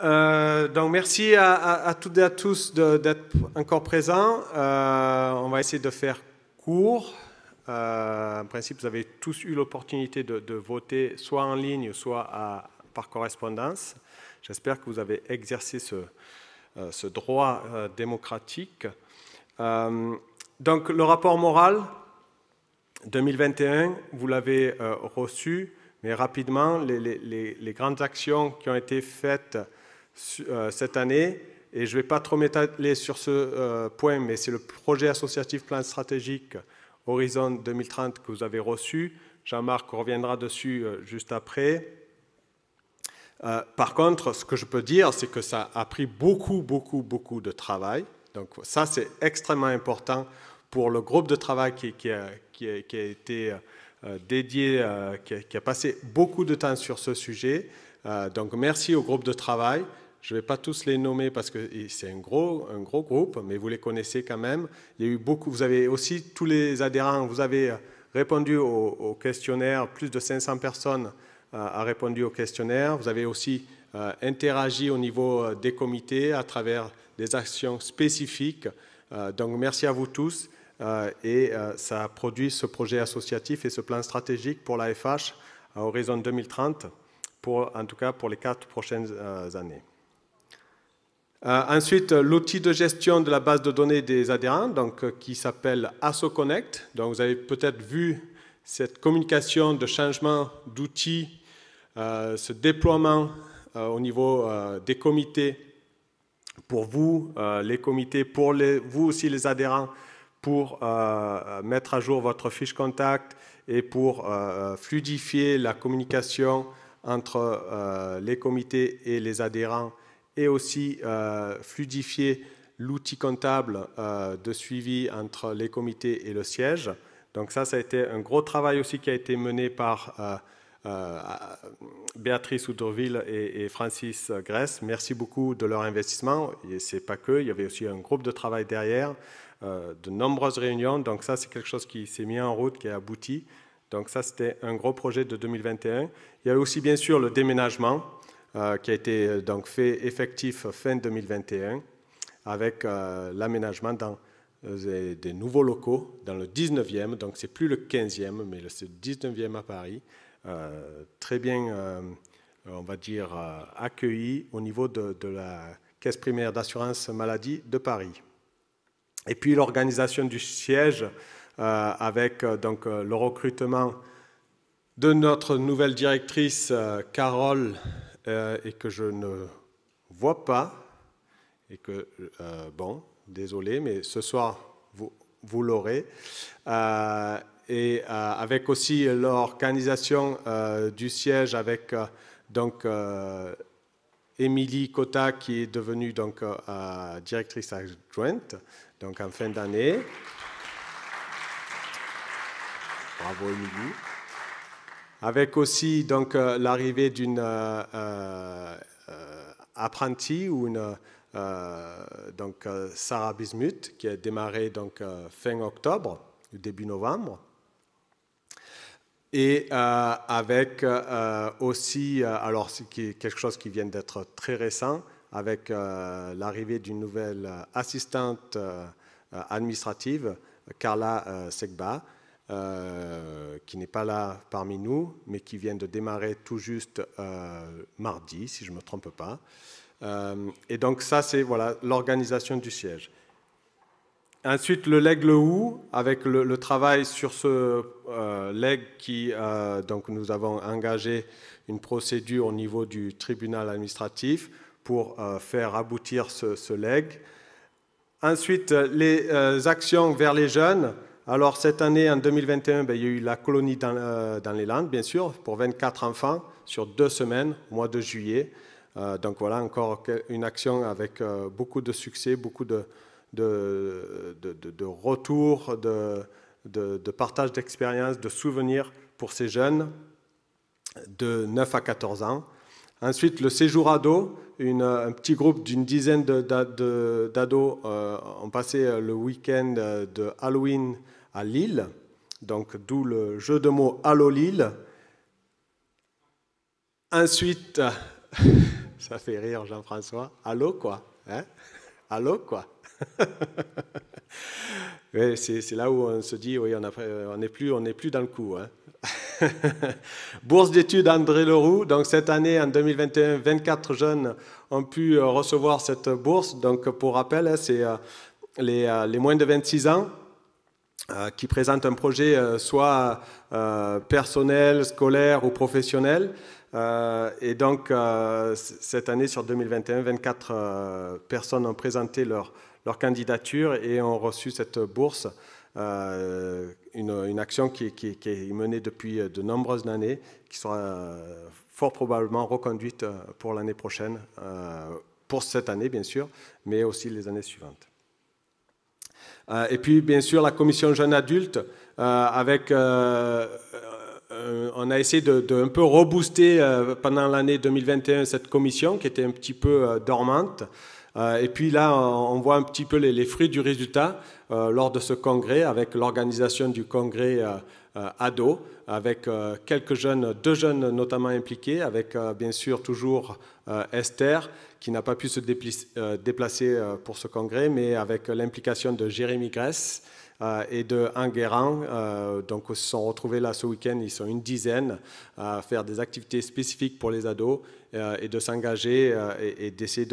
Donc merci à toutes et à tous d'être encore présents. On va essayer de faire court. En principe, vous avez tous eu l'opportunité de voter soit en ligne, soit par correspondance. J'espère que vous avez exercé ce droit démocratique. Donc le rapport moral 2021, vous l'avez reçu, mais rapidement, les grandes actions qui ont été faites cette année, et je ne vais pas trop m'étaler sur ce point, mais c'est le projet associatif plan stratégique Horizon 2030 que vous avez reçu. Jean-Marc reviendra dessus juste après. Par contre, ce que je peux dire, c'est que ça a pris beaucoup de travail. Donc ça, c'est extrêmement important pour le groupe de travail qui a été dédié, qui a passé beaucoup de temps sur ce sujet. Donc merci au groupe de travail. Je ne vais pas tous les nommer parce que c'est un gros groupe, mais vous les connaissez quand même. Il y a eu beaucoup, vous avez aussi tous les adhérents, vous avez répondu au questionnaire, plus de 500 personnes a répondu au questionnaire. Vous avez aussi interagi au niveau des comités à travers des actions spécifiques. Donc merci à vous tous. Et ça a produit ce projet associatif et ce plan stratégique pour l'AFH à horizon 2030, en tout cas pour les 4 prochaines années. Ensuite, l'outil de gestion de la base de données des adhérents, donc, qui s'appelle AssoConnect. Donc, vous avez peut-être vu cette communication de changement d'outils, ce déploiement au niveau des comités pour vous, les comités, pour vous aussi les adhérents, pour mettre à jour votre fiche contact et pour fluidifier la communication entre les comités et les adhérents, et aussi fluidifier l'outil comptable de suivi entre les comités et le siège. Donc ça a été un gros travail aussi qui a été mené par Béatrice Oudreville et Francis Grèce. Merci beaucoup de leur investissement. Et c'est pas que, il y avait aussi un groupe de travail derrière, de nombreuses réunions. Donc ça, c'est quelque chose qui s'est mis en route, qui a abouti. Donc ça, c'était un gros projet de 2021. Il y a aussi bien sûr le déménagement qui a été donc fait effectif fin 2021 avec l'aménagement dans des nouveaux locaux dans le 19e. Donc c'est plus le 15e, mais le 19e à Paris. Très bien, on va dire, accueilli au niveau de la Caisse primaire d'assurance maladie de Paris. Et puis l'organisation du siège avec donc, le recrutement de notre nouvelle directrice, Carole, et que je ne vois pas, et que, bon, désolé, mais ce soir, vous l'aurez. Et avec aussi l'organisation du siège avec donc Émilie Cotta qui est devenue donc directrice adjointe donc en fin d'année. Bravo Émilie. Avec aussi donc l'arrivée d'une apprentie ou une donc Sarah Bismuth qui a démarré donc fin octobre, début novembre. Et avec aussi, alors c'est quelque chose qui vient d'être très récent, avec l'arrivée d'une nouvelle assistante administrative, Carla Segba, qui n'est pas là parmi nous, mais qui vient de démarrer tout juste mardi, si je ne me trompe pas. Et donc ça, c'est voilà, l'organisation du siège. Ensuite, le legs le Hou, avec le travail sur ce legs qui, donc nous avons engagé une procédure au niveau du tribunal administratif pour faire aboutir ce legs. Ensuite, les actions vers les jeunes. Alors cette année, en 2021, il y a eu la colonie dans les Landes, bien sûr, pour 24 enfants sur 2 semaines, au mois de juillet. Donc voilà, encore une action avec beaucoup de succès, beaucoup de retours, de partage d'expériences, de souvenirs pour ces jeunes de 9 à 14 ans. Ensuite, le séjour ado, un petit groupe d'une dizaine d'ados ont passé le week-end de Halloween à Lille, donc d'où le jeu de mots Allo Lille. Ensuite, Ça fait rire Jean-François. Allô, quoi, hein? Allô, quoi. Oui, c'est là où on se dit, oui, on n'est plus dans le coup, hein. Bourse d'études André Leroux. Donc cette année, en 2021, 24 jeunes ont pu recevoir cette bourse. Donc pour rappel, hein, c'est les moins de 26 ans qui présentent un projet soit personnel, scolaire ou professionnel. Et donc cette année, sur 2021, 24 personnes ont présenté leur candidature et ont reçu cette bourse. Une action qui est menée depuis de nombreuses années, qui sera fort probablement reconduite pour l'année prochaine, pour cette année bien sûr, mais aussi les années suivantes. Et puis bien sûr la commission jeunes adultes, on a essayé de un peu rebooster pendant l'année 2021 cette commission qui était un petit peu dormante. Et puis là, on voit un petit peu les fruits du résultat lors de ce congrès, avec l'organisation du congrès ado, avec quelques jeunes, 2 jeunes notamment impliqués, avec bien sûr toujours Esther, qui n'a pas pu se déplacer pour ce congrès, mais avec l'implication de Jérémy Grèce et de Enguerrand. Donc ils se sont retrouvés là ce week-end, ils sont une dizaine à faire des activités spécifiques pour les ados et de s'engager et d'essayer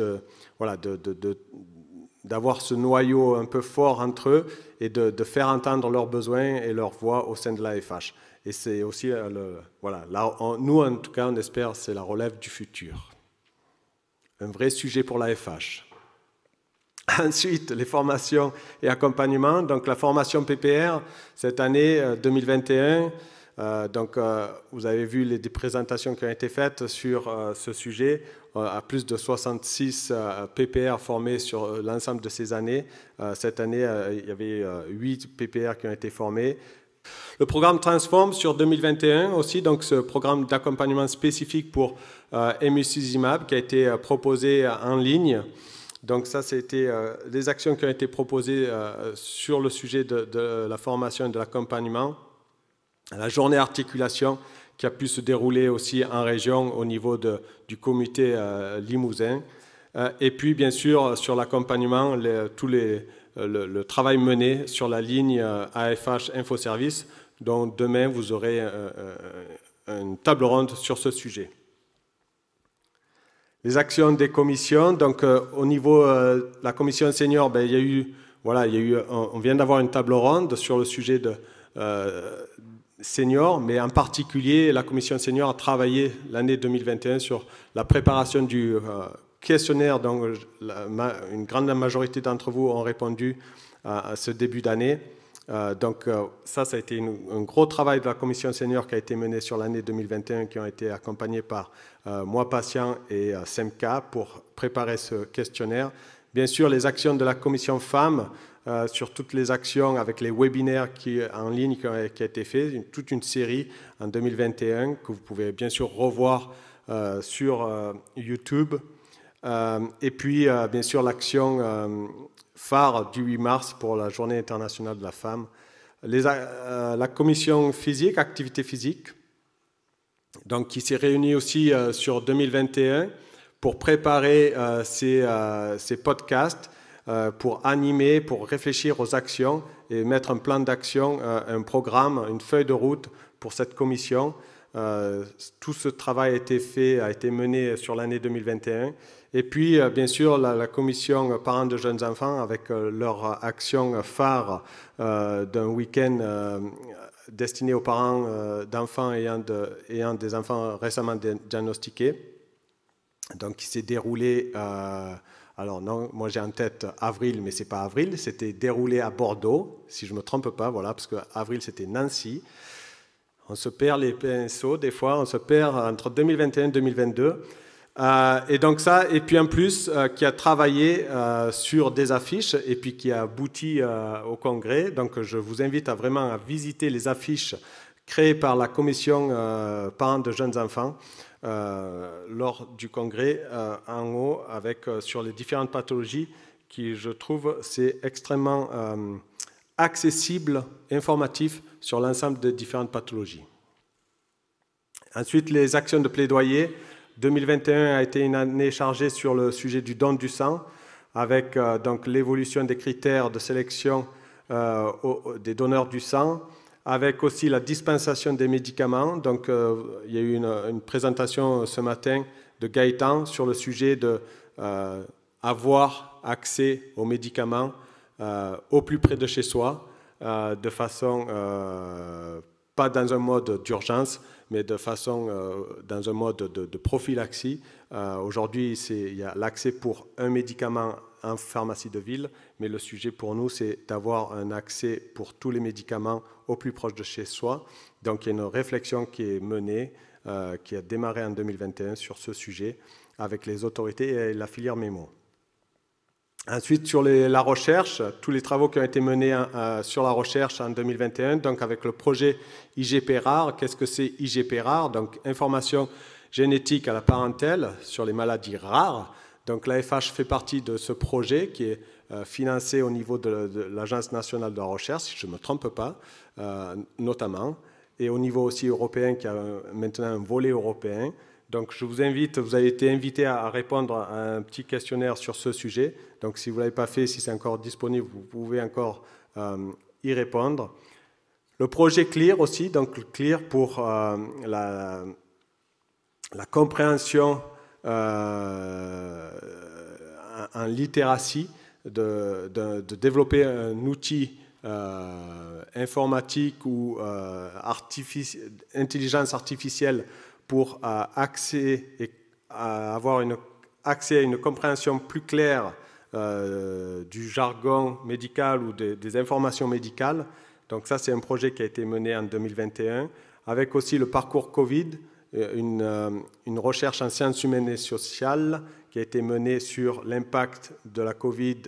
d'avoir ce noyau un peu fort entre eux et de faire entendre leurs besoins et leurs voix au sein de l'AFH. Et c'est aussi, nous en tout cas, on espère, c'est la relève du futur. Un vrai sujet pour l'AFH. Ensuite, les formations et accompagnements. Donc la formation PPR, cette année 2021, vous avez vu les présentations qui ont été faites sur ce sujet, à plus de 66 PPR formés sur l'ensemble de ces années. Cette année, il y avait 8 PPR qui ont été formés. Le programme Transform sur 2021 aussi, donc ce programme d'accompagnement spécifique pour emucizumab qui a été proposé en ligne. Donc ça, c'était des actions qui ont été proposées sur le sujet de la formation et de l'accompagnement. La journée articulation qui a pu se dérouler aussi en région au niveau du comité Limousin. Et puis, bien sûr, sur l'accompagnement, le travail mené sur la ligne AFH Infoservice, dont demain, vous aurez une table ronde sur ce sujet. Les actions des commissions, donc au niveau de la commission senior, on vient d'avoir une table ronde sur le sujet de senior, mais en particulier la commission senior a travaillé l'année 2021 sur la préparation du questionnaire dont une grande majorité d'entre vous ont répondu à ce début d'année. Ça a été un gros travail de la commission senior qui a été mené sur l'année 2021, qui ont été accompagnés par Moi Patient et SEMCA pour préparer ce questionnaire. Bien sûr, les actions de la commission femmes, sur toutes les actions avec les webinaires en ligne qui ont été faits, toute une série en 2021 que vous pouvez bien sûr revoir sur YouTube. Et puis, bien sûr, l'action phare du 8 mars pour la Journée internationale de la femme. La commission physique, activité physique, donc, qui s'est réunie aussi sur 2021 pour préparer ces podcasts, pour animer, pour réfléchir aux actions et mettre un plan d'action, un programme, une feuille de route pour cette commission. Tout ce travail a été mené sur l'année 2021. Et puis, bien sûr, la commission parents de jeunes enfants avec leur action phare d'un week-end destiné aux parents d'enfants ayant des enfants récemment diagnostiqués. Donc, qui s'est déroulé, alors non, moi j'ai en tête avril, mais ce n'est pas avril, c'était déroulé à Bordeaux, si je ne me trompe pas, voilà, parce que avril c'était Nancy. On se perd les pinceaux, des fois, on se perd entre 2021 et 2022. Et donc ça, et puis en plus, qui a travaillé sur des affiches et puis qui a abouti au congrès. Donc je vous invite vraiment à visiter les affiches créées par la commission parents de jeunes enfants lors du congrès en haut, avec sur les différentes pathologies qui, je trouve, c'est extrêmement accessible, informatif sur l'ensemble des différentes pathologies. Ensuite, les actions de plaidoyer. 2021 a été une année chargée sur le sujet du don du sang, avec donc l'évolution des critères de sélection des donneurs du sang, avec aussi la dispensation des médicaments. Donc, il y a eu une présentation ce matin de Gaëtan sur le sujet de avoir accès aux médicaments au plus près de chez soi, de façon, pas dans un mode d'urgence, mais de façon dans un mode de prophylaxie. Aujourd'hui, il y a l'accès pour un médicament en pharmacie de ville, mais le sujet pour nous, c'est d'avoir un accès pour tous les médicaments au plus proche de chez soi. Donc, il y a une réflexion qui est menée, qui a démarré en 2021 sur ce sujet, avec les autorités et la filière Mémo. Ensuite, sur la recherche, tous les travaux qui ont été menés sur la recherche en 2021, donc avec le projet IGP rare. Qu'est-ce que c'est IGP rare? Donc, information génétique à la parentèle sur les maladies rares. Donc, l'AFH fait partie de ce projet qui est financé au niveau de l'Agence nationale de la recherche, si je ne me trompe pas, notamment, et au niveau aussi européen, qui a maintenant un volet européen. Donc, je vous invite, vous avez été invité à répondre à un petit questionnaire sur ce sujet. Donc, si vous ne l'avez pas fait, si c'est encore disponible, vous pouvez encore y répondre. Le projet CLEAR aussi, donc CLEAR pour la compréhension en littératie, de développer un outil informatique ou intelligence artificielle pour avoir accès à une compréhension plus claire du jargon médical ou des informations médicales. Donc ça, c'est un projet qui a été mené en 2021, avec aussi le parcours Covid, une recherche en sciences humaines et sociales qui a été menée sur l'impact de la Covid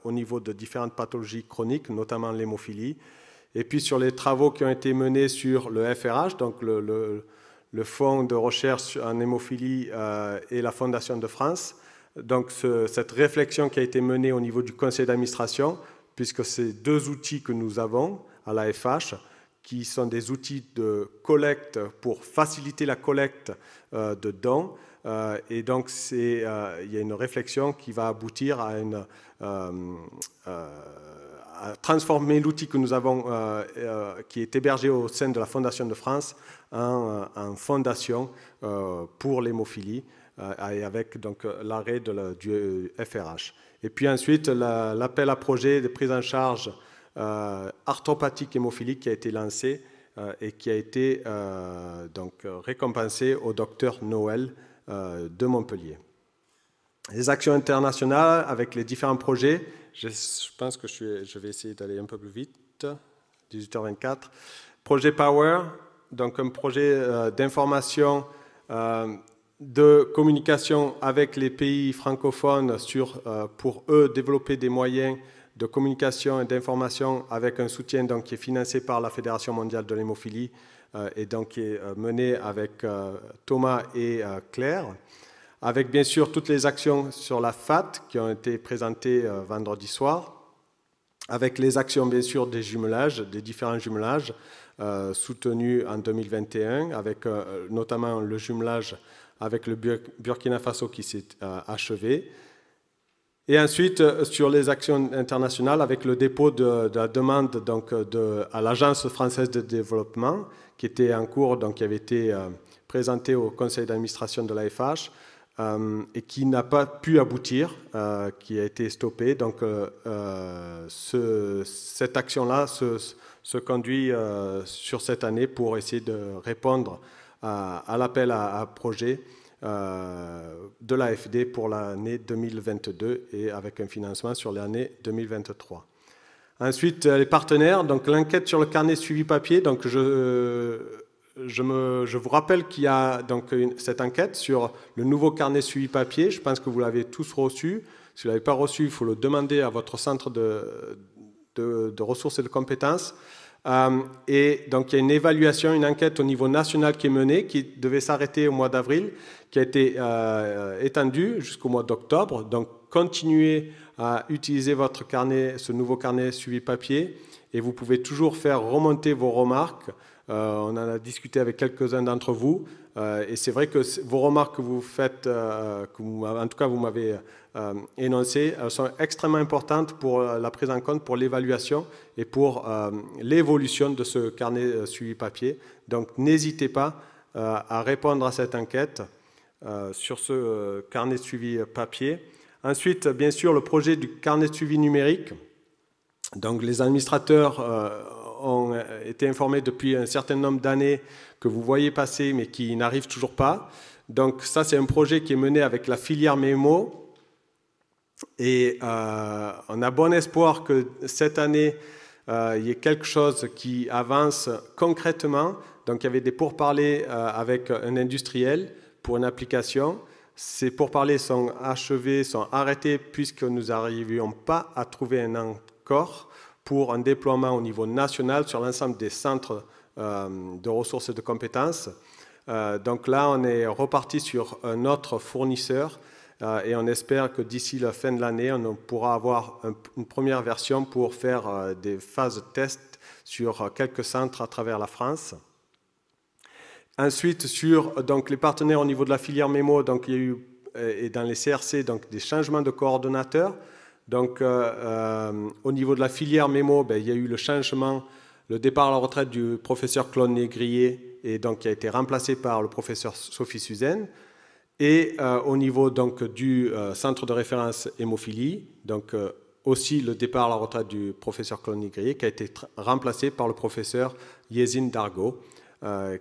au niveau de différentes pathologies chroniques, notamment l'hémophilie. Et puis sur les travaux qui ont été menés sur le FRH, donc le Fonds de recherche en hémophilie et la Fondation de France. Donc cette réflexion qui a été menée au niveau du conseil d'administration, puisque c'est deux outils que nous avons à l'AFH, qui sont des outils de collecte pour faciliter la collecte de dons. Et donc il y a une réflexion qui va aboutir à transformer l'outil que nous avons, qui est hébergé au sein de la Fondation de France, en fondation pour l'hémophilie, et avec donc l'arrêt du FRH. Et puis ensuite, l'appel à projet de prise en charge arthropathique hémophilique qui a été lancé et qui a été donc récompensé au docteur Noël de Montpellier. Les actions internationales avec les différents projets, je pense que je vais essayer d'aller un peu plus vite, 18h24. Projet Power, donc un projet d'information, de communication avec les pays francophones pour eux développer des moyens de communication et d'information avec un soutien donc, qui est financé par la Fédération mondiale de l'hémophilie et donc qui est mené avec Thomas et Claire, avec bien sûr toutes les actions sur la FAT qui ont été présentées vendredi soir, avec les actions bien sûr des jumelages, des différents jumelages soutenus en 2021, avec notamment le jumelage avec le Burkina Faso qui s'est achevé. Et ensuite, sur les actions internationales, avec le dépôt de la demande donc, à l'Agence française de développement, qui était en cours, donc qui avait été présentée au conseil d'administration de l'AFH, et qui n'a pas pu aboutir, qui a été stoppée. Donc, cette action-là se conduit sur cette année pour essayer de répondre à l'appel à projet de l'AFD pour l'année 2022 et avec un financement sur l'année 2023. Ensuite, les partenaires, donc l'enquête sur le carnet suivi papier. Donc je vous rappelle qu'il y a donc cette enquête sur le nouveau carnet suivi papier. Je pense que vous l'avez tous reçu. Si vous ne l'avez pas reçu, il faut le demander à votre centre de ressources et de compétences. Et donc, il y a une évaluation, une enquête au niveau national qui est menée, qui devait s'arrêter au mois d'avril, qui a été étendue jusqu'au mois d'octobre. Donc, continuer à utiliser votre carnet, ce nouveau carnet suivi papier, et vous pouvez toujours faire remonter vos remarques. On en a discuté avec quelques-uns d'entre vous, et c'est vrai que vos remarques que vous faites, en tout cas vous m'avez énoncées, elles sont extrêmement importantes pour la prise en compte, pour l'évaluation et pour l'évolution de ce carnet suivi papier. Donc n'hésitez pas à répondre à cette enquête sur ce carnet de suivi papier. Ensuite, bien sûr, le projet du carnet de suivi numérique. Donc les administrateurs ont été informés depuis un certain nombre d'années que vous voyez passer mais qui n'arrivent toujours pas. Donc ça, c'est un projet qui est mené avec la filière MEMO et on a bon espoir que cette année, il y ait quelque chose qui avance concrètement. Donc il y avait des pourparlers avec un industriel pour une application. Ces pourparlers sont achevés, sont arrêtés puisque nous n'arrivions pas à trouver un accord pour un déploiement au niveau national sur l'ensemble des centres de ressources et de compétences. Donc là, on est reparti sur un autre fournisseur et on espère que d'ici la fin de l'année, on pourra avoir une première version pour faire des phases de test sur quelques centres à travers la France. Ensuite, sur donc, les partenaires au niveau de la filière MEMO, donc, il y a eu, et dans les CRC, donc, des changements de coordonnateurs. Donc, au niveau de la filière MEMO, ben, il y a eu le changement, le départ à la retraite du professeur Claude Négrier, et donc, qui a été remplacé par le professeur Sophie Suzanne. Et au niveau donc, du centre de référence hémophilie, donc, aussi le départ à la retraite du professeur Claude Négrier, qui a été remplacé par le professeur Yezine Dargo.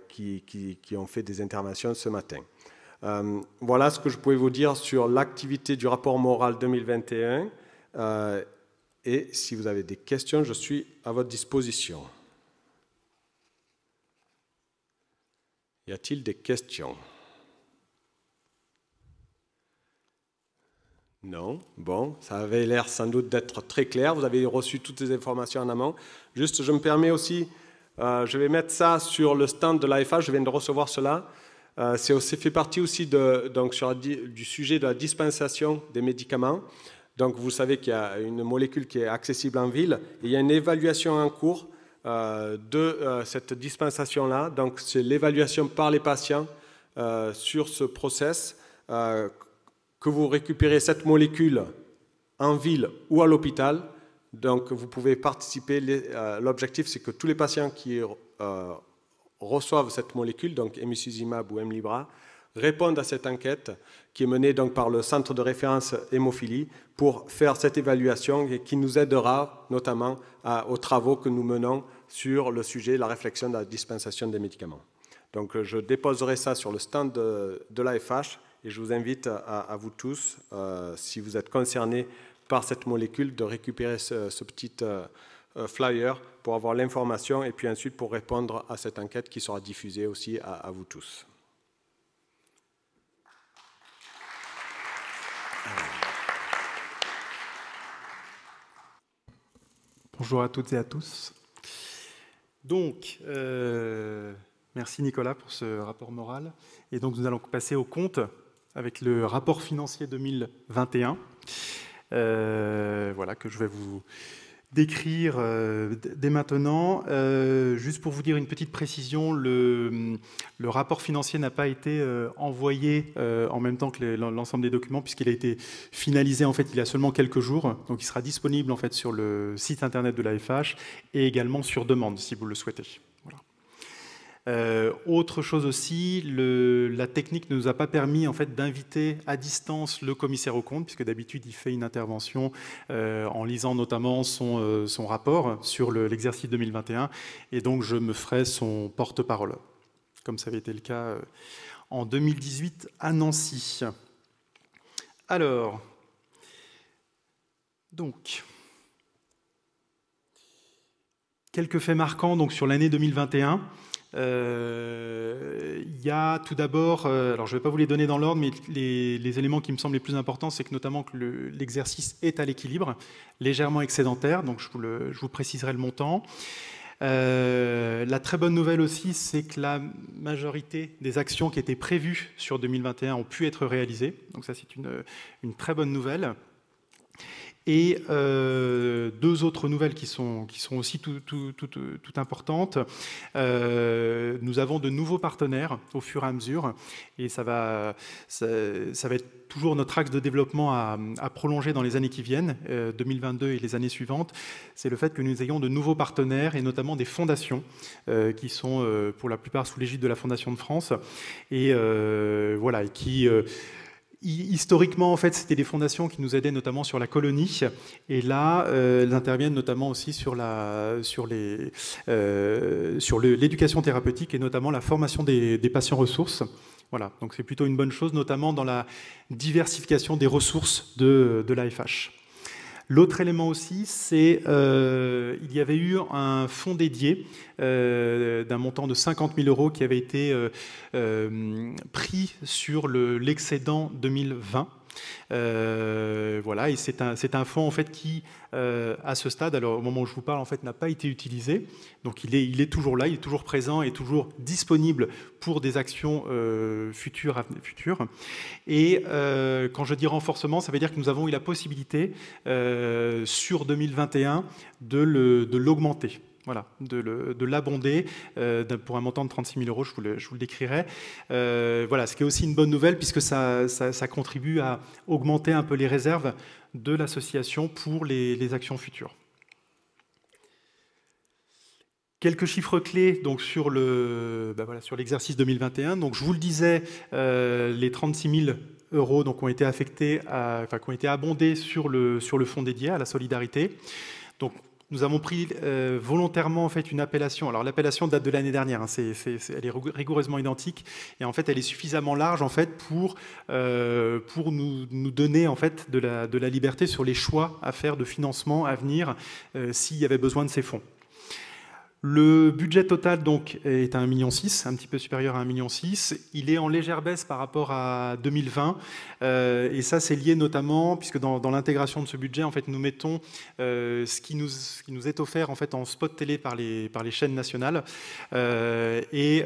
Qui ont fait des interventions ce matin. Voilà ce que je pouvais vous dire sur l'activité du rapport moral 2021. Et si vous avez des questions, je suis à votre disposition. Y a-t-il des questions? Non? Bon, ça avait l'air sans doute d'être très clair. Vous avez reçu toutes les informations en amont. Juste, je me permets aussi... je vais mettre ça sur le stand de l'AFH, je viens de recevoir cela. C'est fait partie aussi donc, du sujet de la dispensation des médicaments. Donc vous savez qu'il y a une molécule qui est accessible en ville et il y a une évaluation en cours de cette dispensation-là. Donc c'est l'évaluation par les patients sur ce process que vous récupérez cette molécule en ville ou à l'hôpital. Donc, vous pouvez participer. L'objectif, c'est que tous les patients qui reçoivent cette molécule, donc emicizumab ou Hemlibra, répondent à cette enquête qui est menée donc par le centre de référence hémophilie pour faire cette évaluation et qui nous aidera notamment aux travaux que nous menons sur le sujet, la réflexion de la dispensation des médicaments. Donc, je déposerai ça sur le stand de l'AFH et je vous invite à vous tous, si vous êtes concernés par cette molécule, de récupérer ce petit flyer pour avoir l'information et puis ensuite pour répondre à cette enquête qui sera diffusée aussi à vous tous. Bonjour à toutes et à tous. Donc, merci Nicolas pour ce rapport moral. Et donc, nous allons passer au compte avec le rapport financier 2021. Voilà, que je vais vous décrire dès maintenant. Juste pour vous dire une petite précision, le rapport financier n'a pas été envoyé en même temps que l'ensemble des documents, puisqu'il a été finalisé en fait il y a seulement quelques jours. Donc il sera disponible en fait sur le site internet de l'AFH et également sur demande si vous le souhaitez. Voilà. Autre chose aussi, la technique ne nous a pas permis en fait, d'inviter à distance le commissaire aux comptes, puisque d'habitude il fait une intervention en lisant notamment son rapport sur l'exercice 2021, et donc je me ferai son porte-parole, comme ça avait été le cas en 2018 à Nancy. Alors, donc, quelques faits marquants donc, sur l'année 2021. Il y a tout d'abord, alors je ne vais pas vous les donner dans l'ordre, mais les éléments qui me semblent les plus importants, c'est que notamment que l'exercice est à l'équilibre, légèrement excédentaire, donc je vous préciserai le montant. La très bonne nouvelle aussi, c'est que la majorité des actions qui étaient prévues sur 2021 ont pu être réalisées, donc ça c'est une très bonne nouvelle. Et deux autres nouvelles qui sont aussi tout importantes. Nous avons de nouveaux partenaires au fur et à mesure, et ça va être toujours notre axe de développement à prolonger dans les années qui viennent, 2022 et les années suivantes. C'est le fait que nous ayons de nouveaux partenaires, et notamment des fondations qui sont pour la plupart sous l'égide de la Fondation de France, et voilà, qui... Historiquement, en fait, c'était des fondations qui nous aidaient notamment sur la colonie, et là, elles interviennent notamment aussi sur l'éducation thérapeutique et notamment la formation des patients ressources. Voilà, donc c'est plutôt une bonne chose, notamment dans la diversification des ressources de l'AFH. L'autre élément aussi, c'est il y avait eu un fonds dédié d'un montant de 50 000 € qui avait été pris sur l'excédent 2020. Voilà, et c'est un fonds en fait qui, à ce stade, alors au moment où je vous parle, en fait, n'a pas été utilisé. Donc il est toujours là, il est toujours présent et toujours disponible pour des actions futures. Et quand je dis renforcement, ça veut dire que nous avons eu la possibilité sur 2021 de l'augmenter. Voilà, de l'abonder pour un montant de 36 000 €, je vous le décrirai. Voilà, ce qui est aussi une bonne nouvelle puisque ça contribue à augmenter un peu les réserves de l'association pour les actions futures. Quelques chiffres clés donc, sur l'exercice 2021. Donc, je vous le disais, les 36 000 € donc, ont été affectés, qui ont été abondés sur le fonds dédié à la solidarité. Donc, nous avons pris volontairement en fait une appellation. Alors l'appellation date de l'année dernière, hein, elle est rigoureusement identique et en fait elle est suffisamment large en fait pour nous donner en fait de la liberté sur les choix à faire de financement à venir s'il y avait besoin de ces fonds. Le budget total donc est à 1,6 million, un petit peu supérieur à 1,6 million. Il est en légère baisse par rapport à 2020 et ça c'est lié notamment puisque dans l'intégration de ce budget en fait nous mettons ce qui nous est offert en fait en spot télé par les chaînes nationales et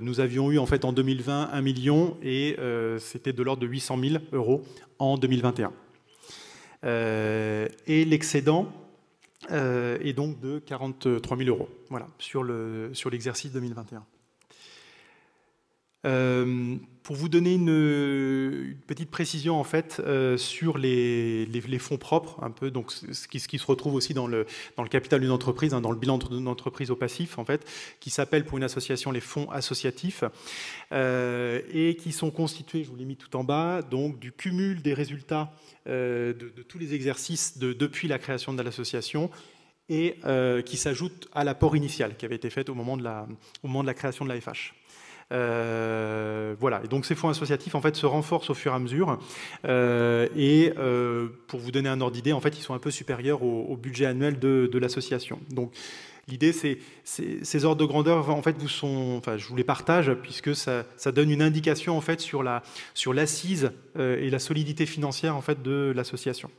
nous avions eu en fait en 2020 1 million et c'était de l'ordre de 800 000 € en 2021 et l'excédent et donc de 43 000 € voilà, sur l'exercice 2021. Pour vous donner une petite précision en fait sur les fonds propres, un peu, donc ce qui se retrouve aussi dans le capital d'une entreprise, hein, dans le bilan d'une entreprise au passif en fait, qui s'appelle pour une association les fonds associatifs et qui sont constitués, je vous l'ai mis tout en bas, donc du cumul des résultats de tous les exercices depuis la création de l'association et qui s'ajoute à l'apport initial qui avait été fait au moment de la création de l'AFH. Voilà, et donc ces fonds associatifs en fait se renforcent au fur et à mesure et pour vous donner un ordre d'idée, en fait ils sont un peu supérieurs au budget annuel de l'association. Donc l'idée c'est ces ordres de grandeur en fait je vous les partage puisque ça donne une indication en fait sur l'assise et la solidité financière en fait de l'association.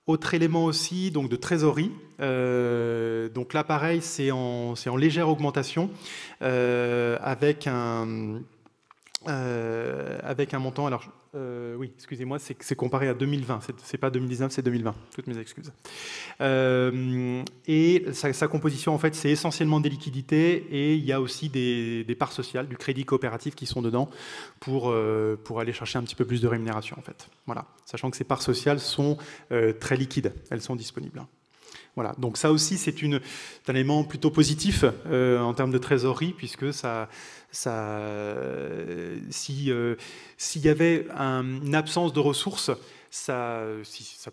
Autre élément aussi, donc de trésorerie. Donc là, pareil, c'est en légère augmentation avec un montant. Alors, oui, excusez-moi, c'est comparé à 2020. C'est pas 2019, c'est 2020. Toutes mes excuses. Et sa composition, en fait, c'est essentiellement des liquidités et il y a aussi des parts sociales, du crédit coopératif qui sont dedans pour aller chercher un petit peu plus de rémunération, en fait. Voilà. Sachant que ces parts sociales sont très liquides. Elles sont disponibles. Voilà, donc ça aussi c'est un élément plutôt positif en termes de trésorerie puisque s'il y avait une absence de ressources, ça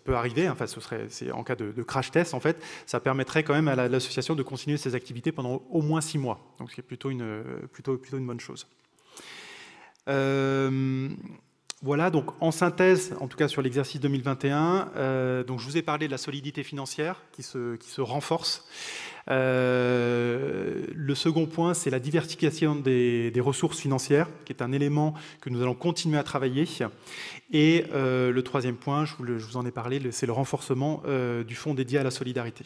peut arriver, enfin c'est en cas de crash test en fait, ça permettrait quand même à l'association de continuer ses activités pendant au moins 6 mois, donc c'est plutôt une bonne chose. Voilà, donc en synthèse, en tout cas sur l'exercice 2021, donc je vous ai parlé de la solidité financière qui se renforce. Le second point, c'est la diversification des ressources financières, qui est un élément que nous allons continuer à travailler. Et le troisième point, je vous en ai parlé, c'est le renforcement du fonds dédié à la solidarité.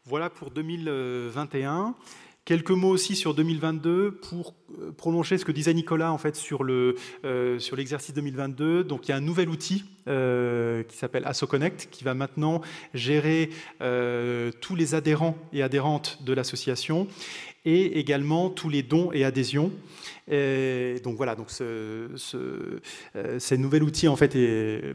Voilà pour 2021. Quelques mots aussi sur 2022 pour prolonger ce que disait Nicolas en fait sur l'exercice 2022. Donc il y a un nouvel outil qui s'appelle AssoConnect qui va maintenant gérer tous les adhérents et adhérentes de l'association et également tous les dons et adhésions. Et donc voilà, donc ce nouvel outil en fait est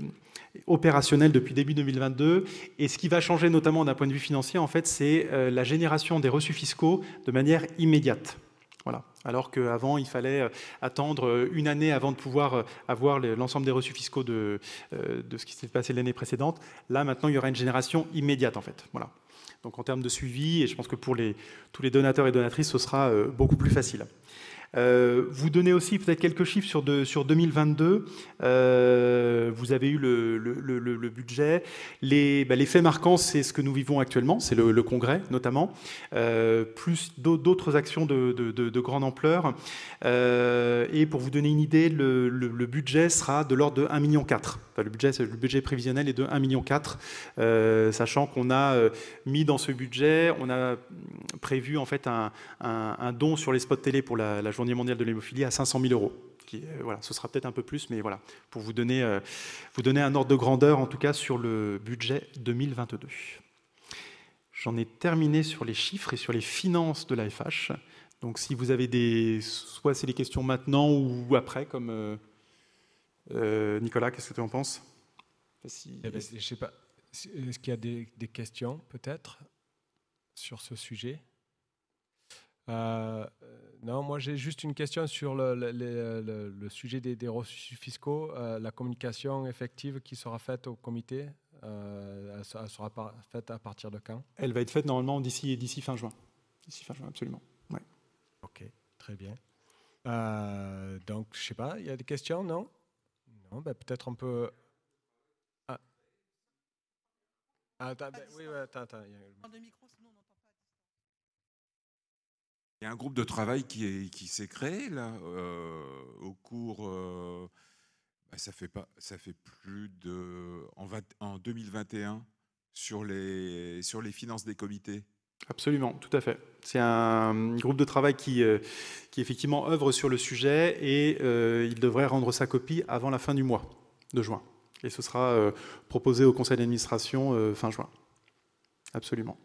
opérationnel depuis début 2022. Et ce qui va changer notamment d'un point de vue financier, en fait, c'est la génération des reçus fiscaux de manière immédiate. Voilà. Alors qu'avant, il fallait attendre une année avant de pouvoir avoir l'ensemble des reçus fiscaux de ce qui s'est passé l'année précédente. Là, maintenant, il y aura une génération immédiate, en fait. Voilà. Donc en termes de suivi, et je pense que pour tous les donateurs et donatrices, ce sera beaucoup plus facile. Vous donnez aussi peut-être quelques chiffres sur 2022. Vous avez eu le budget. Les faits marquants, c'est ce que nous vivons actuellement, c'est le congrès notamment, plus d'autres actions de grande ampleur. Et pour vous donner une idée, le budget sera de l'ordre de 1,4 million. Enfin, le budget prévisionnel est de 1,4 million, sachant qu'on a mis dans ce budget, on a prévu en fait un don sur les spots télé pour la Journée mondiale de l'hémophilie à 500 000 €. Voilà, ce sera peut-être un peu plus, mais voilà, pour vous donner un ordre de grandeur, en tout cas, sur le budget 2022. J'en ai terminé sur les chiffres et sur les finances de l'AFH. Donc, si vous avez soit c'est des questions maintenant ou après, comme Nicolas, qu'est-ce que tu en penses? Je ne sais pas. Est-ce qu'il y a des questions, peut-être, sur ce sujet? Non, moi j'ai juste une question sur le sujet des reçus fiscaux, la communication effective qui sera faite au comité, elle sera faite à partir de quand? Elle va être faite normalement d'ici fin juin. D'ici fin juin, absolument. Ouais. Ok, très bien. Donc, je ne sais pas, il y a des questions, non? Non, ben, peut-être on peut... Ah. Attends, oui, attends. Il y a un groupe de travail qui s'est créé là au cours. Ça fait plus de en 2021 sur les finances des comités. Absolument, tout à fait. C'est un groupe de travail qui effectivement œuvre sur le sujet et il devrait rendre sa copie avant la fin du mois de juin. Et ce sera proposé au conseil d'administration fin juin. Absolument.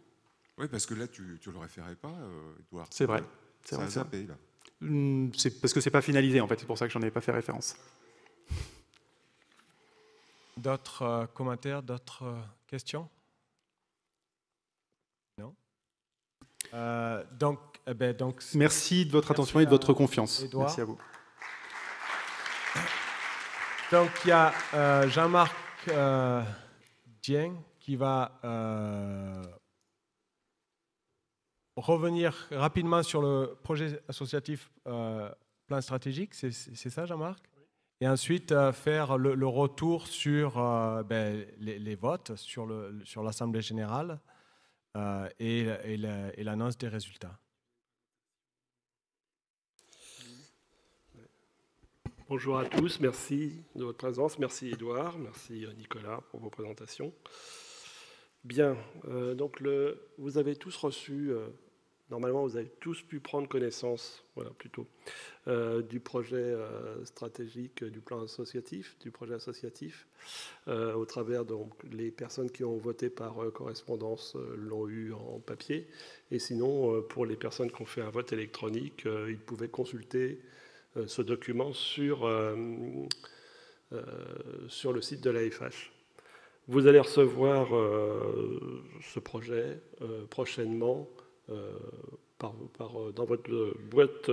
Oui, parce que là, tu ne le référais pas, Edouard. C'est vrai. Ça a zappé, là. C'est parce que ce n'est pas finalisé, en fait. C'est pour ça que je n'en avais pas fait référence. D'autres commentaires, d'autres questions? Non? Donc, merci de votre attention et de votre confiance. Edouard. Merci à vous. Donc, il y a Jean-Marc Dieng qui va revenir rapidement sur le projet associatif plan stratégique. C'est ça, Jean-Marc? Oui. Et ensuite, faire le retour sur les votes sur l'Assemblée générale et l'annonce des résultats. Bonjour à tous, merci de votre présence, merci Edouard, merci Nicolas pour vos présentations. Bien, donc vous avez tous reçu, normalement vous avez tous pu prendre connaissance, voilà plutôt, du projet stratégique, du plan associatif, du projet associatif, au travers donc les personnes qui ont voté par correspondance l'ont eu en papier, et sinon pour les personnes qui ont fait un vote électronique, ils pouvaient consulter ce document sur le site de l'AFH. Vous allez recevoir ce projet prochainement dans votre boîte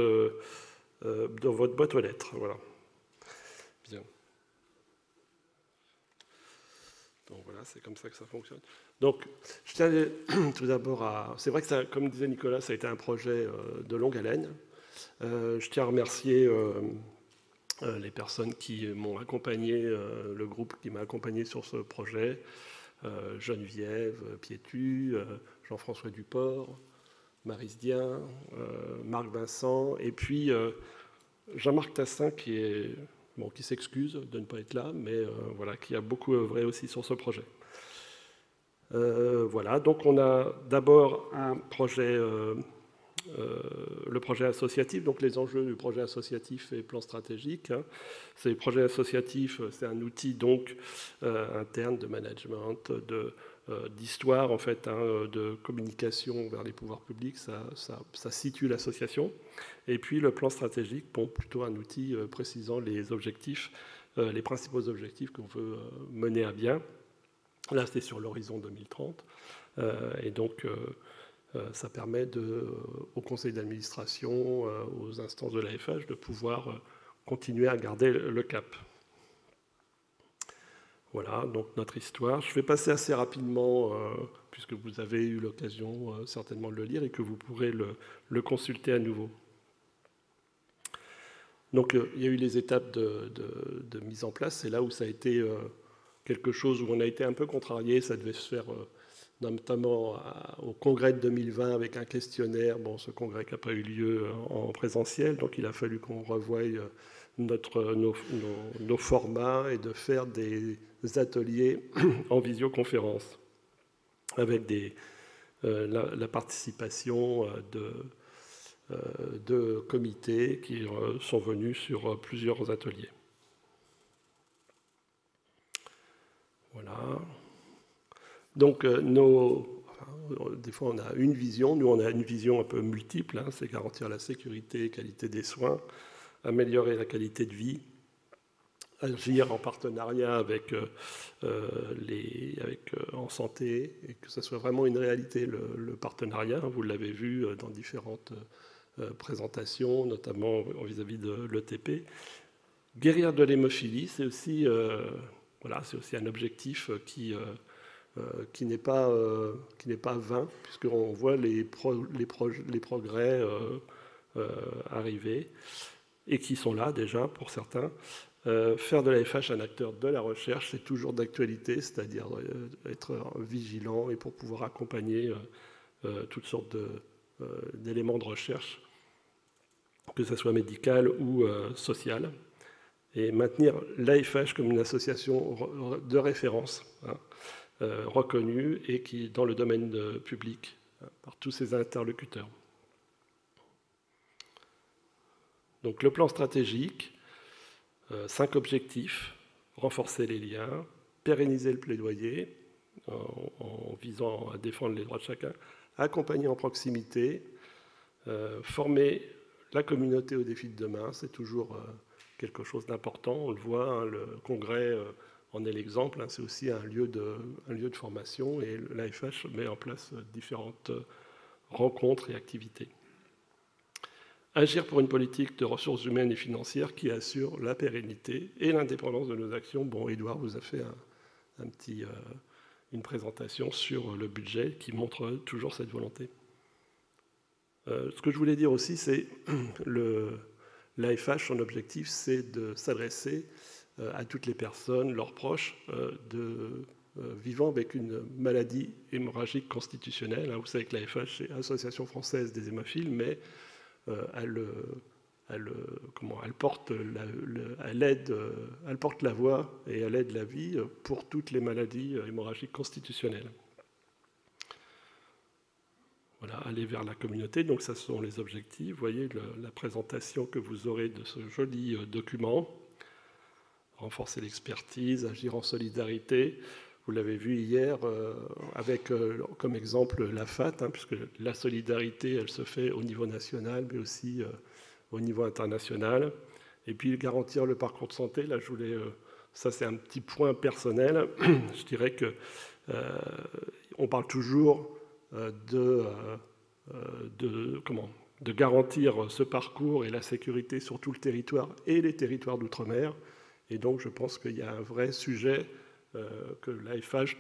aux lettres. Voilà. Bien. Donc voilà, c'est comme ça que ça fonctionne. Donc, je tiens tout d'abord à... C'est vrai que, comme disait Nicolas, ça a été un projet de longue haleine. Je tiens à remercier les personnes qui m'ont accompagné, le groupe qui m'a accompagné sur ce projet, Geneviève Piétu, Jean-François Duport, Maryse Dien, Marc Vincent, et puis Jean-Marc Tassin qui s'excuse de ne pas être là, mais voilà, qui a beaucoup œuvré aussi sur ce projet. Voilà, donc on a d'abord un projet le projet associatif, donc les enjeux du projet associatif et plan stratégique. Ces projets associatifs, c'est un outil donc interne de management, d'histoire en fait, de communication vers les pouvoirs publics, ça situe l'association. Et puis le plan stratégique, bon, plutôt un outil précisant les objectifs, les principaux objectifs qu'on veut mener à bien. Là, c'est sur l'horizon 2030. Et donc, ça permet au conseil d'administration, aux instances de l'AFH, de pouvoir continuer à garder le cap. Voilà, donc notre histoire. Je vais passer assez rapidement, puisque vous avez eu l'occasion certainement de le lire et que vous pourrez le consulter à nouveau. Donc, il y a eu les étapes de mise en place. C'est là où ça a été quelque chose où on a été un peu contrarié. Ça devait se faire notamment au congrès de 2020 avec un questionnaire. Bon, ce congrès qui n'a pas eu lieu en présentiel, donc il a fallu qu'on revoie nos formats et de faire des ateliers en visioconférence avec la participation de comités qui sont venus sur plusieurs ateliers. Voilà. Donc, des fois, on a une vision. Nous, on a une vision un peu multiple. C'est garantir la sécurité et qualité des soins, améliorer la qualité de vie, agir en partenariat avec en santé, et que ce soit vraiment une réalité, le partenariat. Vous l'avez vu dans différentes présentations, notamment vis-à-vis de l'ETP. Guérir de l'hémophilie, c'est aussi, c'est aussi un objectif qui n'est pas vain, puisqu'on voit les progrès arriver, et qui sont là déjà pour certains. Faire de l'AFH un acteur de la recherche, c'est toujours d'actualité, c'est-à-dire être vigilant et pour pouvoir accompagner toutes sortes d'éléments de recherche, que ce soit médical ou social, et maintenir l'AFH comme une association de référence, reconnue et qui dans le domaine public par tous ses interlocuteurs. Donc le plan stratégique, 5 objectifs: renforcer les liens, pérenniser le plaidoyer en visant à défendre les droits de chacun, accompagner en proximité, former la communauté aux défis de demain, c'est toujours quelque chose d'important, on le voit, le congrès en est l'exemple, c'est aussi un lieu de formation et l'AFH met en place différentes rencontres et activités. Agir pour une politique de ressources humaines et financières qui assure la pérennité et l'indépendance de nos actions. Bon, Édouard vous a fait une présentation sur le budget qui montre toujours cette volonté. Ce que je voulais dire aussi, c'est l'AFH, son objectif, c'est de s'adresser à toutes les personnes, leurs proches, vivant avec une maladie hémorragique constitutionnelle. Vous savez que l'AFH, c'est l'Association française des hémophiles, mais elle porte la voix et elle aide la vie pour toutes les maladies hémorragiques constitutionnelles. Voilà, aller vers la communauté, donc ça sont les objectifs. Vous voyez la présentation que vous aurez de ce joli document. Renforcer l'expertise, agir en solidarité. Vous l'avez vu hier avec comme exemple la FAT, puisque la solidarité, elle se fait au niveau national, mais aussi au niveau international. Et puis garantir le parcours de santé, là je voulais, ça c'est un petit point personnel, je dirais que on parle toujours de garantir ce parcours et la sécurité sur tout le territoire et les territoires d'outre-mer. Et donc je pense qu'il y a un vrai sujet que l'AFH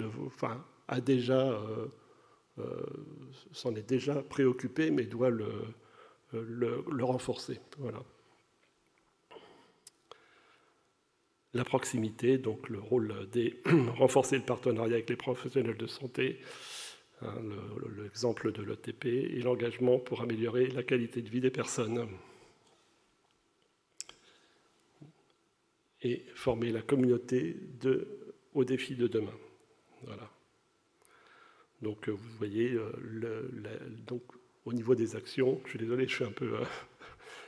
s'en est déjà préoccupé, mais doit le renforcer. Voilà. La proximité, donc le rôle renforcer le partenariat avec les professionnels de santé, l'exemple de l'ETP, et l'engagement pour améliorer la qualité de vie des personnes. Et former la communauté aux défis de demain. Voilà. Donc vous voyez, donc au niveau des actions, je suis désolé, je suis un peu...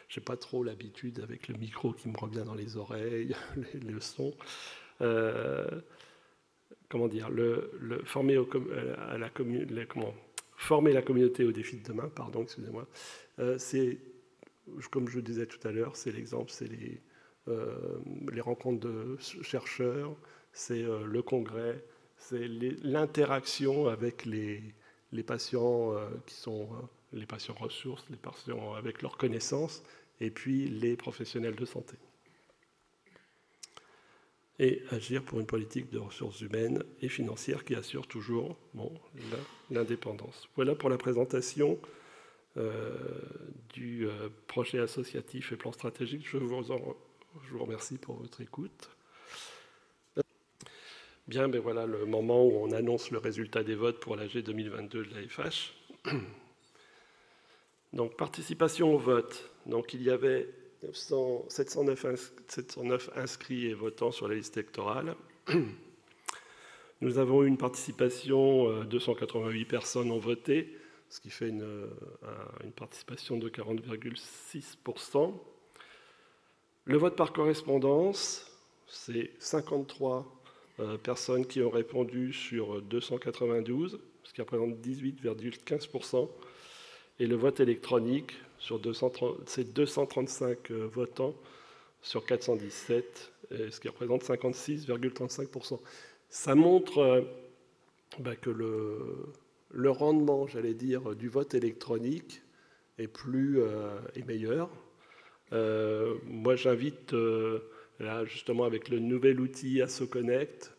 j'ai pas trop l'habitude avec le micro qui me revient dans les oreilles, le son. Comment dire, former la communauté aux défis de demain, pardon, excusez-moi, c'est, comme je le disais tout à l'heure, c'est l'exemple, c'est les rencontres de chercheurs, c'est le congrès, c'est l'interaction avec les patients qui sont les patients ressources, les patients avec leurs connaissances, et puis les professionnels de santé. Et agir pour une politique de ressources humaines et financières qui assure toujours l'indépendance. Voilà pour la présentation du projet associatif et plan stratégique. Je vous remercie pour votre écoute. Bien, ben voilà le moment où on annonce le résultat des votes pour l'AG 2022 de l'AFH. Donc, participation au vote. Donc, il y avait 709 inscrits et votants sur la liste électorale. Nous avons eu une participation, 288 personnes ont voté, ce qui fait une participation de 40,6%. Le vote par correspondance, c'est 53 personnes qui ont répondu sur 292, ce qui représente 18,15%. Et le vote électronique, c'est 235 votants sur 417, ce qui représente 56,35%. Ça montre que le rendement, j'allais dire, du vote électronique est meilleur. Moi, j'invite, là, justement, avec le nouvel outil ASSOConnect,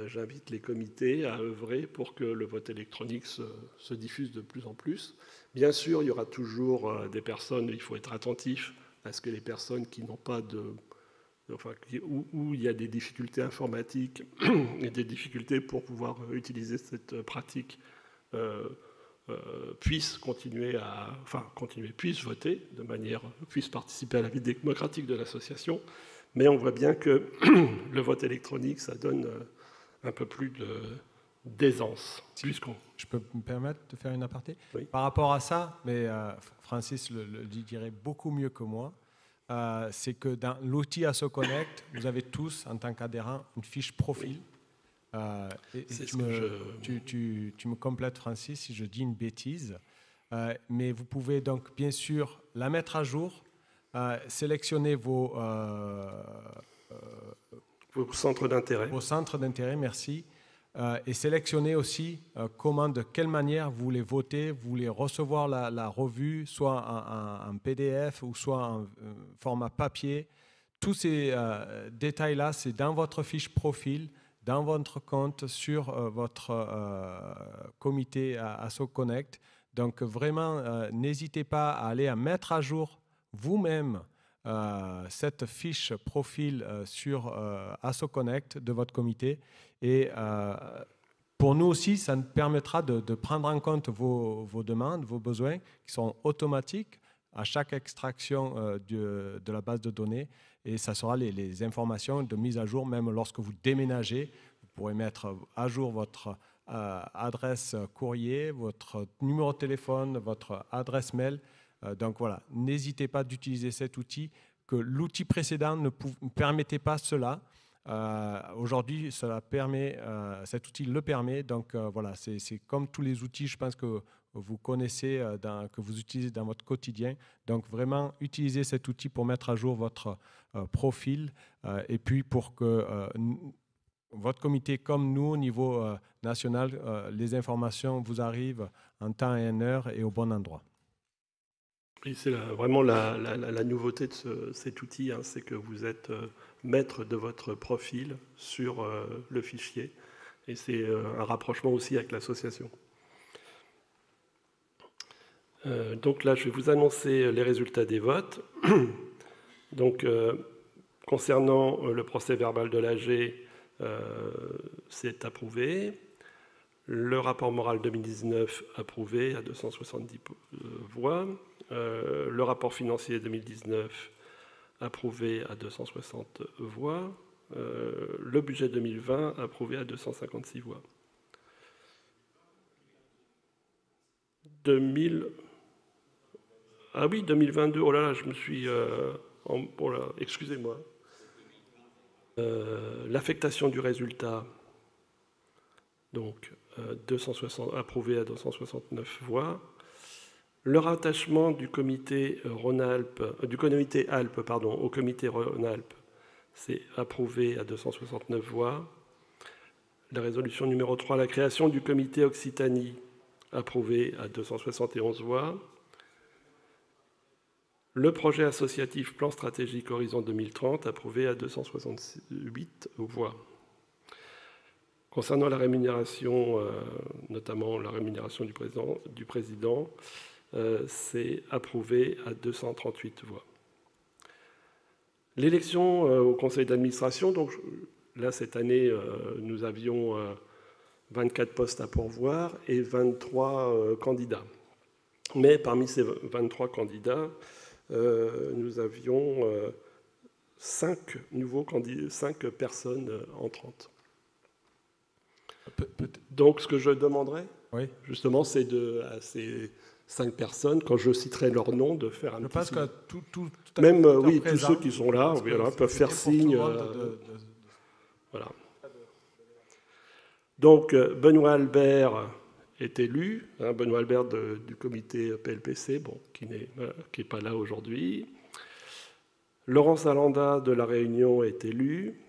j'invite les comités à œuvrer pour que le vote électronique se diffuse de plus en plus. Bien sûr, il y aura toujours des personnes, il faut être attentif à ce que les personnes qui n'ont pas où il y a des difficultés informatiques et des difficultés pour pouvoir utiliser cette pratique puissent puissent voter de manière, puissent participer à la vie démocratique de l'association. Mais on voit bien que le vote électronique, ça donne un peu plus d'aisance. Je peux me permettre de faire une aparté? Oui. Par rapport à ça, mais Francis le dirait beaucoup mieux que moi, c'est que dans l'outil ASSOConnect, vous avez tous, en tant qu'adhérents, une fiche profil. Tu me complètes, Francis, si je dis une bêtise. Mais vous pouvez donc, bien sûr, la mettre à jour, sélectionner vos centres d'intérêt. Vos centres d'intérêt, merci. Et sélectionner aussi de quelle manière vous voulez voter, vous voulez recevoir la revue, soit en PDF ou soit en format papier. Tous ces détails-là, c'est dans votre fiche profil, dans votre compte, sur votre comité ASSOConnect. Donc vraiment, n'hésitez pas à aller à mettre à jour vous-même cette fiche profil sur ASSOConnect de votre comité. Et pour nous aussi, ça nous permettra de prendre en compte vos demandes, vos besoins, qui sont automatiques à chaque extraction de la base de données. Et ça sera les informations de mise à jour, même lorsque vous déménagez. Vous pourrez mettre à jour votre adresse courrier, votre numéro de téléphone, votre adresse mail. Donc voilà, n'hésitez pas d'utiliser cet outil, que l'outil précédent ne permettait pas cela. Aujourd'hui, cet outil le permet. Donc voilà, c'est comme tous les outils, je pense que vous connaissez, que vous utilisez dans votre quotidien. Donc vraiment, utilisez cet outil pour mettre à jour votre profil et puis pour que votre comité, comme nous, au niveau national, les informations vous arrivent en temps et en heure et au bon endroit. Et c'est vraiment la nouveauté de cet outil, hein, c'est que vous êtes maître de votre profil sur le fichier. Et c'est un rapprochement aussi avec l'association. Donc là, je vais vous annoncer les résultats des votes. Donc, concernant le procès verbal de l'AG, c'est approuvé. Le rapport moral 2019, approuvé à 270 voix. Le rapport financier 2019, approuvé à 260 voix. Le budget 2020, approuvé à 256 voix. Ah oui, 2022, oh là là, je me suis... oh là, excusez-moi. L'affectation du résultat, donc 260, approuvé à 269 voix. Le rattachement du comité Rhône-Alpes, du comité Alpes, pardon, au comité Rhône-Alpes, c'est approuvé à 269 voix. La résolution numéro 3, la création du comité Occitanie, approuvé à 271 voix. Le projet associatif Plan stratégique Horizon 2030, approuvé à 268 voix. Concernant la rémunération, notamment la rémunération du président, c'est approuvé à 238 voix. L'élection au conseil d'administration, donc là cette année nous avions 24 postes à pourvoir et 23 candidats. Mais parmi ces 23 candidats, nous avions 5 personnes entrantes. Donc ce que je demanderais, oui, justement, c'est à ces 5 personnes, quand je citerai leur nom, de faire un petit signe. Je pense que même oui, tous ceux qui sont là, voilà, peuvent faire signe. Voilà. Donc Benoît Albert est élu, Benoît Albert du comité PLPC, bon, qui n'est pas là aujourd'hui. Laurence Alanda de La Réunion est élu.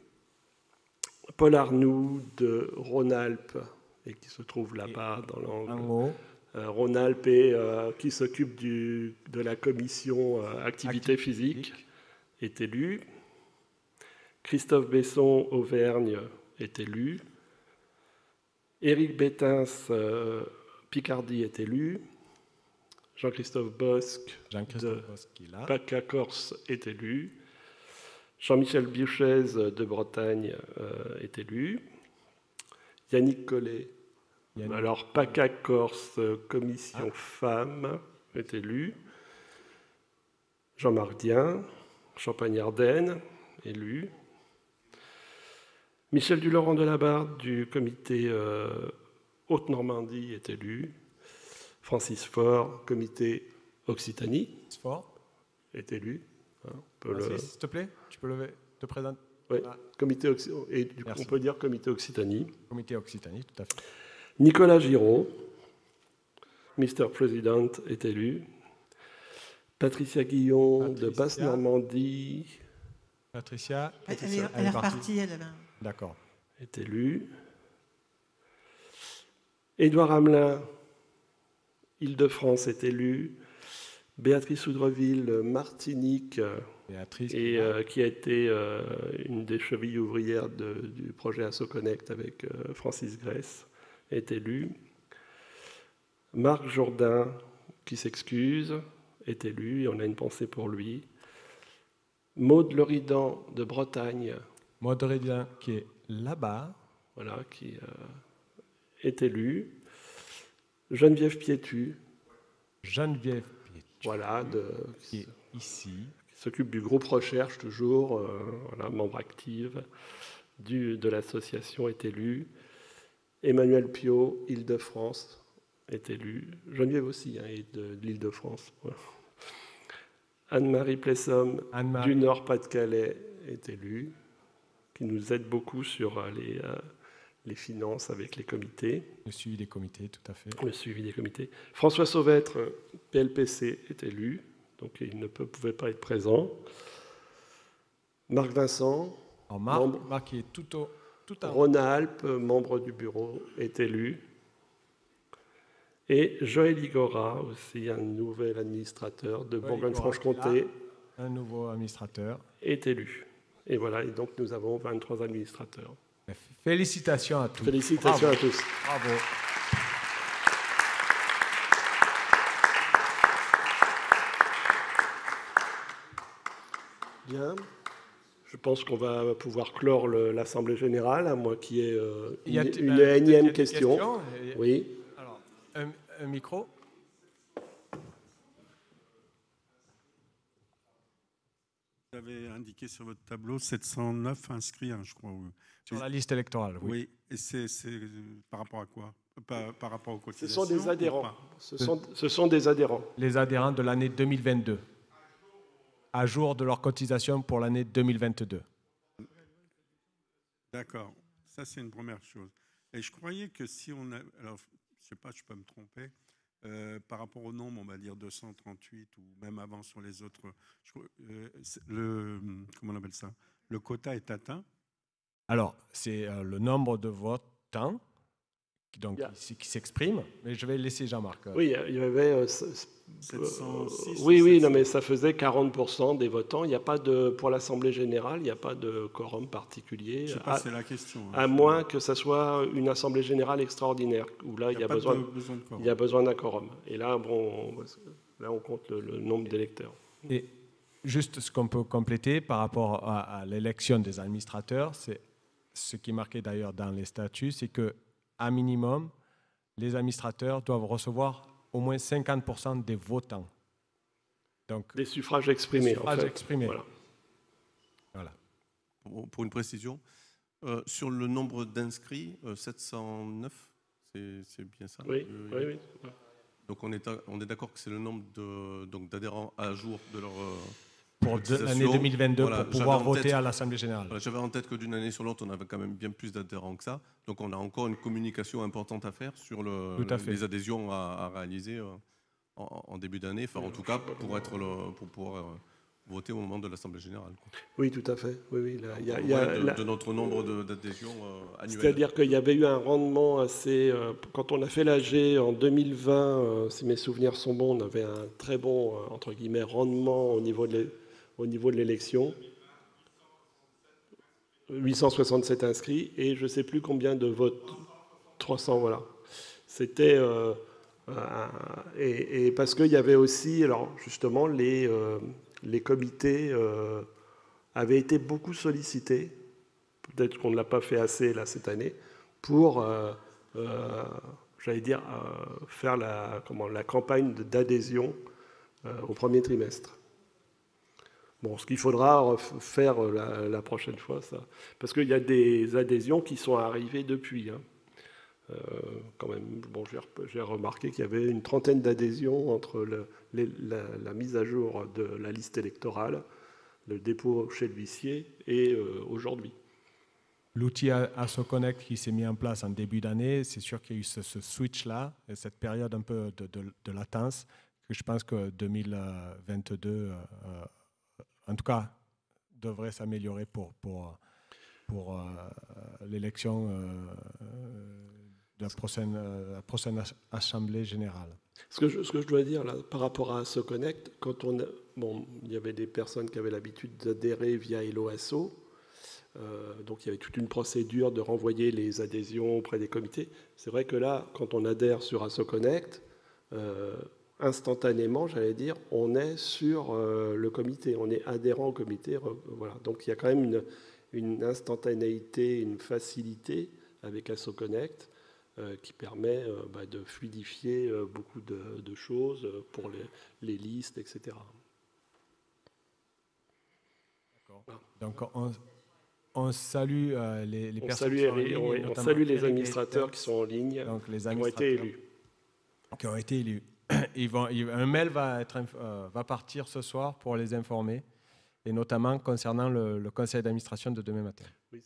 Paul Arnoux de Rhône-Alpes, et qui se trouve là-bas dans l'angle. Rhône-Alpes et qui s'occupe de la commission activité physique est élu. Christophe Besson, Auvergne, est élu. Éric Bétins, Picardie, est élu. Jean-Christophe Bosque de PACA-Corse est élu. Jean-Michel Biochez de Bretagne est élu. Yannick Collet, alors PACA-Corse, Commission Femmes, est élu. Jean-Marc Dien, Champagne-Ardenne, élu. Michel Dulaurent de Labarde du comité Haute-Normandie est élu. Francis Faure, comité Occitanie, est élu. S'il te plaît, tu peux te présenter. Oui, comité et du coup, on peut dire comité Occitanie. Comité Occitanie, tout à fait. Nicolas Giraud, Mr. President, est élu. Patricia Guillon de Basse-Normandie. Patricia, elle est repartie. D'accord. Est élu. Édouard Hamelin, Île-de-France, est élu. Béatrice Oudreville, Martinique, qui a été une des chevilles ouvrières du projet AssoConnect avec Francis Grèce, est élu. Marc Jourdain, qui s'excuse, est élu, et on a une pensée pour lui. Maude Loridan de Bretagne. Maude Loridan, qui est là-bas. Voilà, qui est élu. Geneviève Piétu. Voilà, qui est ici. Qui s'occupe du groupe recherche, toujours, voilà, membre active de l'association, est élu. Emmanuel Piot, Île-de-France, est élu. Geneviève aussi, est de l'Île-de-France. Voilà. Anne-Marie Plessom, du Nord-Pas-de-Calais, est élue, qui nous aide beaucoup sur les finances avec les comités. Le suivi des comités, tout à fait. Le suivi des comités. François Sauvêtre, PLPC, est élu, donc il ne pouvait pas être présent. Marc Vincent, Marc qui est tout en Rhône-Alpes, membre du bureau, est élu. Et Joël Igora, aussi un nouvel administrateur de Bourgogne-Franche-Comté, un nouveau administrateur, est élu. Et voilà, et donc nous avons 23 administrateurs. Félicitations à tous. Félicitations à tous. Bravo. Bien. Je pense qu'on va pouvoir clore l'Assemblée générale, à moins qu'il y ait une énième question. Oui. Alors, un micro. Vous avez indiqué sur votre tableau 709 inscrits, hein, je crois. Sur la liste électorale, oui. Oui, et c'est par rapport à quoi? Par rapport aux Ce cotisations? sont des adhérents. Ce sont des adhérents. Les adhérents de l'année 2022, à jour de leur cotisation pour l'année 2022. D'accord, ça c'est une première chose. Et je croyais que si on a... Alors, je ne sais pas, je peux me tromper. Par rapport au nombre, on va dire 238 ou même avant sur les autres, comment on appelle ça? Le quota est atteint? Alors, c'est le nombre de votants qui s'exprime, mais je vais laisser Jean-Marc. Oui, il y avait 706. oui, non, mais ça faisait 40% des votants. Il n'y a pas pour l'Assemblée générale, il n'y a pas de quorum particulier. Je sais pas, c'est la question. Hein, à moins que ça soit une Assemblée générale extraordinaire, où là, il y a besoin d'un quorum. Et là, bon, là, on compte le nombre d'électeurs. Et juste ce qu'on peut compléter par rapport à l'élection des administrateurs, c'est ce qui est marqué d'ailleurs dans les statuts, c'est que à minimum, les administrateurs doivent recevoir au moins 50% des votants. Donc, des suffrages exprimés. Des suffrages exprimés. Voilà. Pour une précision, sur le nombre d'inscrits, 709, c'est bien ça? Oui. Donc on est d'accord que c'est le nombre d'adhérents à jour de leur... pour l'année 2022, voilà, pour pouvoir voter à l'Assemblée générale. Voilà, j'avais en tête que d'une année sur l'autre, on avait quand même bien plus d'adhérents que ça. Donc on a encore une communication importante à faire sur les adhésions à réaliser en début d'année, enfin en tout cas pour pouvoir voter au moment de l'Assemblée générale. Oui, tout à fait. Oui, de notre nombre d'adhésions annuelles. C'est-à-dire qu'il y avait eu un rendement assez... quand on a fait l'AG en 2020, si mes souvenirs sont bons, on avait un très bon, entre guillemets, rendement au niveau de l'élection. 867 inscrits et je ne sais plus combien de votes. 300, voilà. C'était... et parce qu'il y avait aussi, alors justement, les comités avaient été beaucoup sollicités, peut-être qu'on ne l'a pas fait assez là cette année, pour, j'allais dire, faire la campagne d'adhésion au premier trimestre. Bon, ce qu'il faudra faire la prochaine fois, ça, parce qu'il y a des adhésions qui sont arrivées depuis. Hein. Quand même, bon, j'ai remarqué qu'il y avait une trentaine d'adhésions entre la mise à jour de la liste électorale, le dépôt chez l'huissier et aujourd'hui. L'outil ASSOConnect qui s'est mis en place en début d'année, c'est sûr qu'il y a eu ce switch-là, et cette période un peu de latence, que je pense que 2022, en tout cas, devrait s'améliorer pour l'élection de la prochaine Assemblée générale. Ce que je dois dire là, par rapport à ASSOConnect, il y avait des personnes qui avaient l'habitude d'adhérer via Helloasso, donc il y avait toute une procédure de renvoyer les adhésions auprès des comités. C'est vrai que là, quand on adhère sur ASSOConnect, instantanément, j'allais dire, on est sur le comité, on est adhérent au comité. Voilà. Donc il y a quand même une instantanéité, une facilité avec ASSOConnect qui permet de fluidifier beaucoup de choses pour les listes, etc. D'accord. Donc on salue les personnes on salue les administrateurs qui sont en ligne, donc les qui ont été élus. Qui ont été élus. Un mail va partir ce soir pour les informer, et notamment concernant le conseil d'administration de demain matin. Oui.